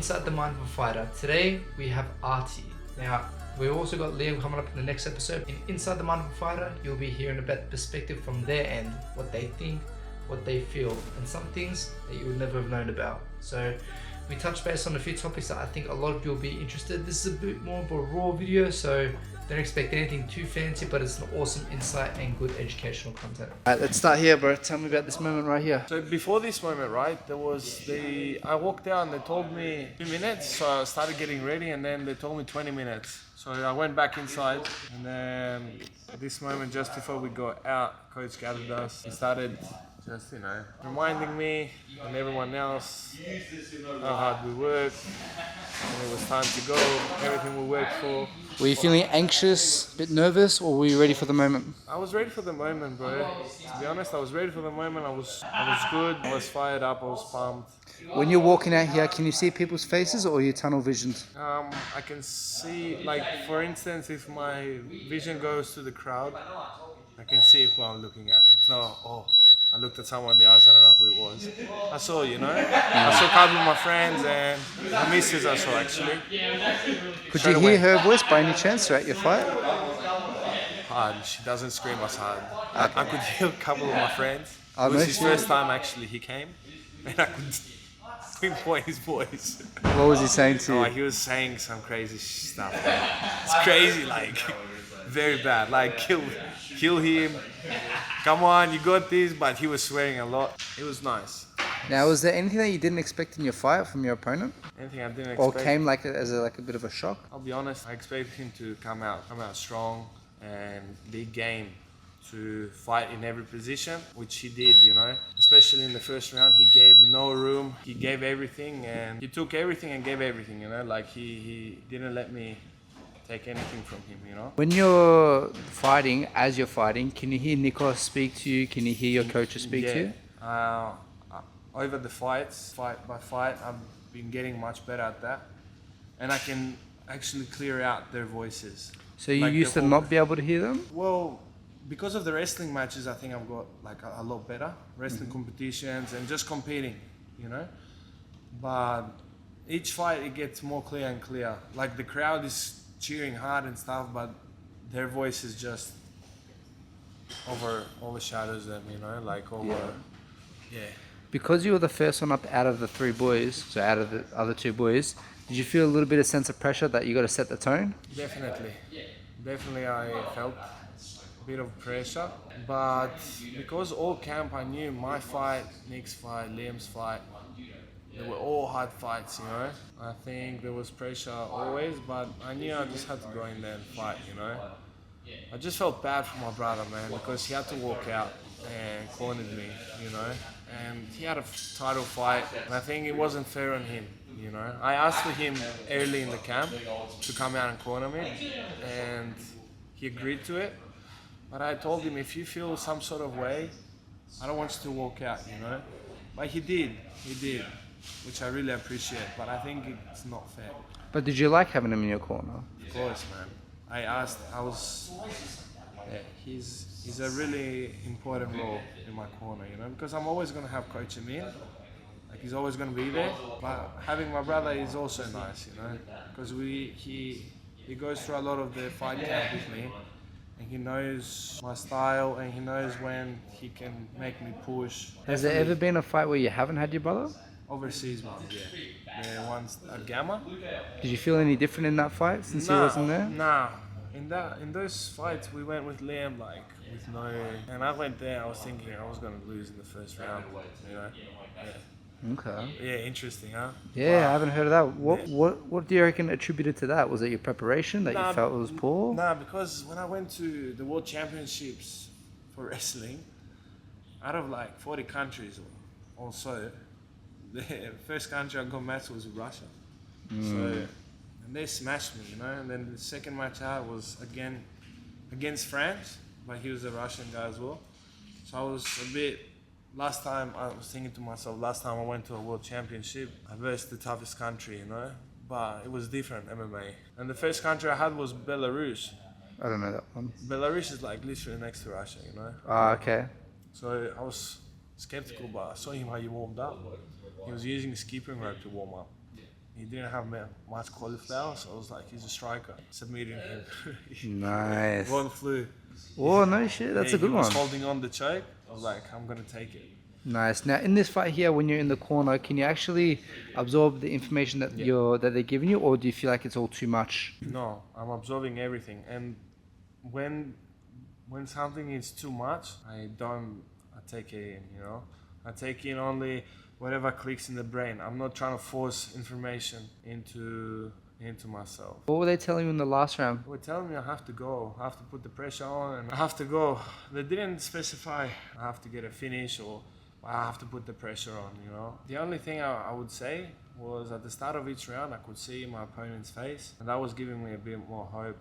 Inside the Mind of a Fighter. Today we have Artie. Now, we've also got Liam coming up in the next episode. In Inside the Mind of a Fighter, you'll be hearing about the perspective from their end, what they think, what they feel, and some things that you would never have known about. So we touch base on a few topics that I think a lot of you will be interested. This is a bit more of a raw video, so don't expect anything too fancy, but it's an awesome insight and good educational content. Alright, let's start here, bro. Tell me about this moment right here. So before this moment, right, I walked out and they told me 2 minutes, so I started getting ready and then they told me 20 minutes. So I went back inside and then at this moment, just before we go out, coach gathered us. He started just, reminding me and everyone else how hard we work. And it was time to go, everything we worked for. Were you feeling anxious, a bit nervous, or were you ready for the moment? I was ready for the moment, bro. To be honest, I was ready for the moment. I was good. I was fired up. I was pumped. When you're walking out here, can you see people's faces or are you tunnel visioned? I can see, like, for instance, if my vision goes to the crowd, I can see who I'm looking at. It's not, I looked at someone in the eyes, I don't know who it was. I saw, I saw a couple of my friends and my missus I saw, actually. Could you hear her voice by any chance throughout your fight? Hard. She doesn't scream as hard. Okay. I could hear a couple of my friends. It was his first time, actually, he came. And I could pinpoint his voice. What was he saying to you? He was saying some crazy stuff. It's crazy, like, very bad. Like, kill him. Come on, you got this. But he was swearing a lot. It was nice. Now, was there anything that you didn't expect in your fight from your opponent? Anything I didn't expect? Or came as a bit of a shock? I'll be honest, I expected him to come out strong and be game to fight in every position, which he did, Especially in the first round, he gave no room. He gave everything and he took everything and gave everything, Like he didn't let me take anything from him, When you're fighting, as you're fighting, can you hear Nikos speak to you? Can you hear your coaches speak to you? Over the fights, fight by fight, I've been getting much better at that. And I can actually clear out their voices. So you used to not be able to hear them? Well, because of the wrestling matches, I think I've got a lot better. Wrestling competitions and just competing, But each fight, it gets more clear and clear. Like the crowd is cheering hard and stuff, but their voice is just overshadows them, Because you were the first one up out of the three boys, so out of the other two boys, did you feel a little bit of sense of pressure that you got to set the tone? Definitely I felt a bit of pressure, but because all camp I knew my fight, Nick's fight, Liam's fight, they were all hard fights, I think there was pressure always, but I knew I just had to go in there and fight, I just felt bad for my brother, man, because he had to walk out and cornered me, and he had a title fight, and I think it wasn't fair on him, I asked for him early in the camp to come out and corner me, and he agreed to it, but I told him, if you feel some sort of way, I don't want you to walk out, But he did, which I really appreciate, but I think it's not fair. But did you like having him in your corner? Of course, man. He's a really important role in my corner, because I'm always going to have Coach Amir. Like, he's always going to be there, but having my brother is also nice, because he goes through a lot of the fight camp with me, and he knows my style, and he knows when he can make me push. Has there ever been a fight where you haven't had your brother? Overseas ones, yeah. The ones at Gamma. Did you feel any different in that fight since he wasn't there? Nah. In those fights, we went with Liam, with no... And I went there, I was thinking I was going to lose in the first round, Yeah. Okay. Yeah, interesting, huh? Yeah, I haven't heard of that. What do you reckon attributed to that? Was it your preparation that you felt was poor? Nah, because when I went to the World Championships for wrestling, out of 40 countries or so, the first country I got matched was Russia. So, and they smashed me, And then the second match out was against France, but he was a Russian guy as well. So I was a bit. Last time I was thinking to myself, last time I went to a World Championship, I versed the toughest country, But it was different, MMA. And the first country I had was Belarus. I don't know that one. Belarus is literally next to Russia, Ah, okay. So I was skeptical, but I saw him how he warmed up. He was using the skipping rope to warm up. he didn't have much cauliflower, so I was like, he's a striker. Submitting him. Nice. One flew. Oh, no shit. That's a good He was one. holding on the choke. I was like, I'm gonna take it. Nice. Now, in this fight here, when you're in the corner, can you actually absorb the information that that they're giving you, or do you feel like it's all too much? No, I'm absorbing everything, and when something is too much, I take it in. You know, I take in only whatever clicks in the brain. I'm not trying to force information into myself. What were they telling you in the last round? They were telling me I have to go, I have to put the pressure on, and I have to go. They didn't specify I have to get a finish or I have to put the pressure on, you know. The only thing I would say was at the start of each round, I could see my opponent's face, and that was giving me a bit more hope,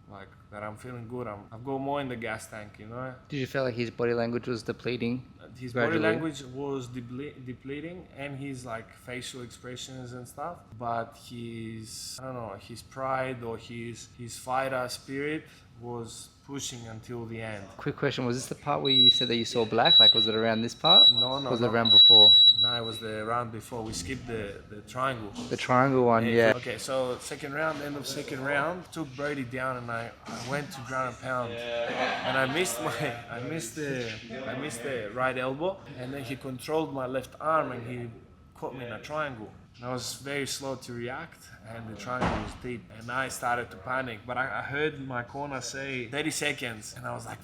like that I'm feeling good. I've got more in the gas tank, you know. Did you feel like his body language was depleting? His gradually? body language was depleting, and his like facial expressions and stuff. But his, I don't know, his pride or his fighter spirit was pushing until the end. Quick question, was this the part where you said that you saw black? Like, was it around this part? No. Or was it around before? No, it was the round before. We skipped the triangle. The triangle one, yeah. Okay, so second round, end of second round, took Brody down, and I went to ground and pound, and I missed the right elbow, and then he controlled my left arm, and he caught me in a triangle. And I was very slow to react, and the triangle was deep, and I started to panic. But I heard my corner say 30 seconds, and I was like,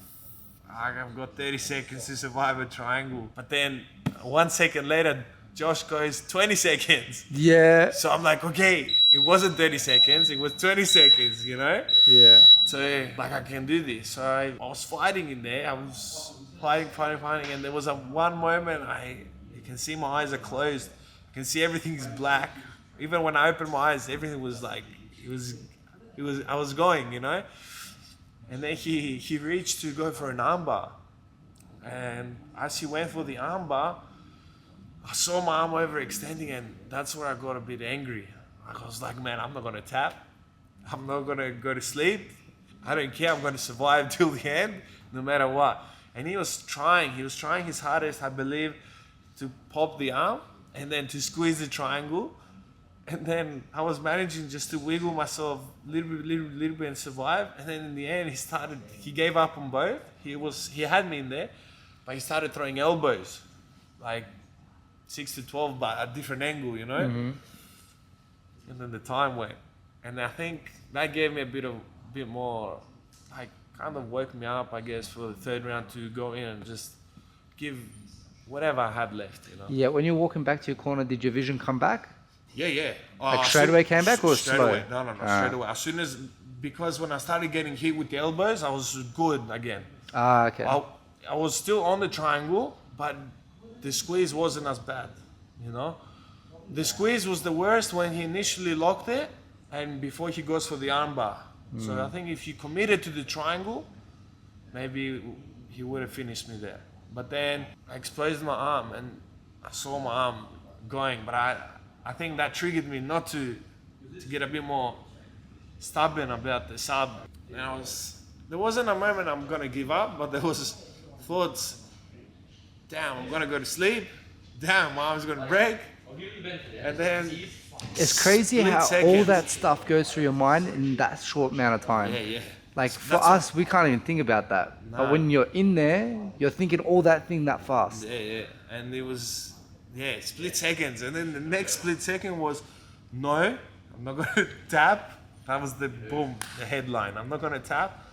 I've got 30 seconds to survive a triangle. But then 1 second later, Josh goes 20 seconds. Yeah. So I'm like, okay, it wasn't 30 seconds, it was 20 seconds, you know? Yeah. So like, I can do this. So I was fighting in there. I was fighting, and there was one moment you can see my eyes are closed. I can see everything is black. Even when I opened my eyes, everything was like, I was going, you know? And then he reached to go for an armbar. And as he went for the armbar, I saw my arm overextending, and that's where I got a bit angry. I was like, man, I'm not gonna tap. I'm not gonna go to sleep. I don't care, I'm gonna survive till the end, no matter what. And he was trying his hardest, I believe, to pop the arm and then to squeeze the triangle. And then I was managing just to wiggle myself a little bit and survive. And then in the end, he gave up on both. He had me in there, but he started throwing elbows, like 6 to 12, but a different angle, you know? Mm-hmm. And then the time went. And I think that gave me a bit more, like, kind of woke me up, I guess, for the third round to go in and just give whatever I had left, you know? Yeah, when you're walking back to your corner, did your vision come back? Yeah. Like straight away came back or straight slow? Away. No, straight away. As soon as, because when I started getting hit with the elbows, I was good again. Ah, okay. I was still on the triangle, but the squeeze wasn't as bad, you know? The squeeze was the worst when he initially locked it and before he goes for the armbar. So I think if he committed to the triangle, maybe he would have finished me there. But then I exposed my arm and I saw my arm going, but I think that triggered me not to get a bit more stubborn about the sub. And there wasn't a moment I'm gonna give up, but there was thoughts, damn, I'm gonna go to sleep, damn, my arm's gonna break. And then It's crazy how all that stuff goes through your mind in that short amount of time. Yeah. Like for us, we can't even think about that. But when you're in there, you're thinking all that thing that fast. Yeah. And it was, split seconds. And then the next split second was, no, I'm not gonna tap. That was the headline. I'm not gonna tap.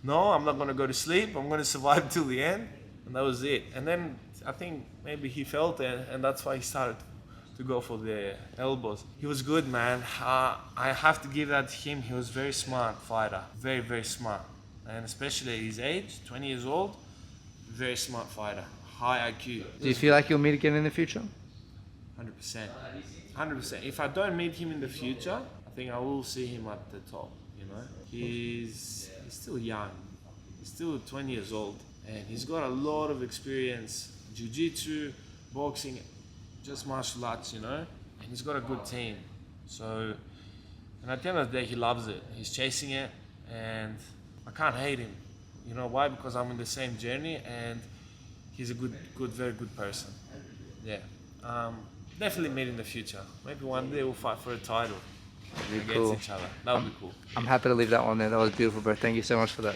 No, I'm not gonna go to sleep. I'm gonna survive till the end. And that was it. And then I think maybe he felt it, and that's why he started to go for the elbows. He was good, man. I have to give that to him. He was very smart fighter. Very, very smart. And especially at his age, 20 years old, very smart fighter. High IQ. Do you feel like you'll meet again in the future? 100%. 100%. If I don't meet him in the future, I think I will see him at the top, you know? He's still young. He's still 20 years old. And he's got a lot of experience. Jiu-jitsu, boxing, just martial arts, you know? And he's got a good team. So, and at the end of the day, he loves it. He's chasing it, and I can't hate him. You know why? Because I'm in the same journey, and he's a very good person. Yeah. definitely meet in the future. Maybe one day we'll fight for a title That'd be against cool. each other. That would be cool. I'm happy to leave that one there. That was beautiful, bro. Thank you so much for that.